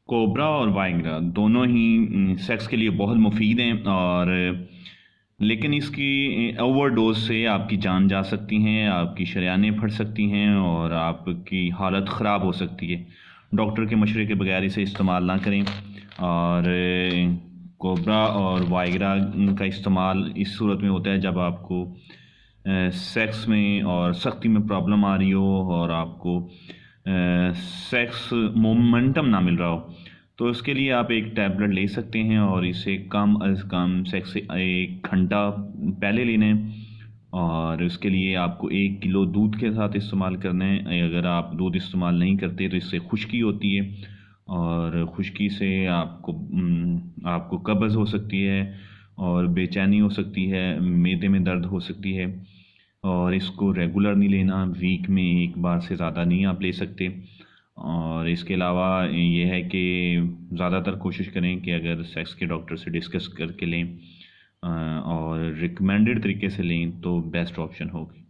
Cobra और Viagra दोनों ही sex के लिए बहुत मुफीद हैं और लेकिन इसकी ओवरडोज से आपकी जान जा सकती हैं, आपकी शरेयानें फट सकती हैं और आपकी हालत ख़राब हो सकती है। डॉक्टर के मशवरे के बगैर इसे इस्तेमाल ना करें। और कोबरा और वाइग्रा का इस्तेमाल इस सूरत में होता है जब आपको सेक्स में और सख्ती में प्रॉब्लम आ रही हो और आपको सेक्स मोमेंटम ना मिल रहा हो, तो इसके लिए आप एक टैबलेट ले सकते हैं और इसे कम अज़ कम सेक्स से 1 घंटा पहले लेना है। और उसके लिए आपको 1 किलो दूध के साथ इस्तेमाल करना है। अगर आप दूध इस्तेमाल नहीं करते तो इससे खुश्की होती है और खुश्की से आपको कब्ज़ हो सकती है और बेचैनी हो सकती है, मैदे में दर्द हो सकती है। और इसको रेगुलर नहीं लेना, वीक में 1 बार से ज़्यादा नहीं आप ले सकते। और इसके अलावा ये है कि ज़्यादातर कोशिश करें कि अगर सेक्स के डॉक्टर से डिस्कस करके लें और रिकमेंडेड तरीके से लें तो बेस्ट ऑप्शन होगी।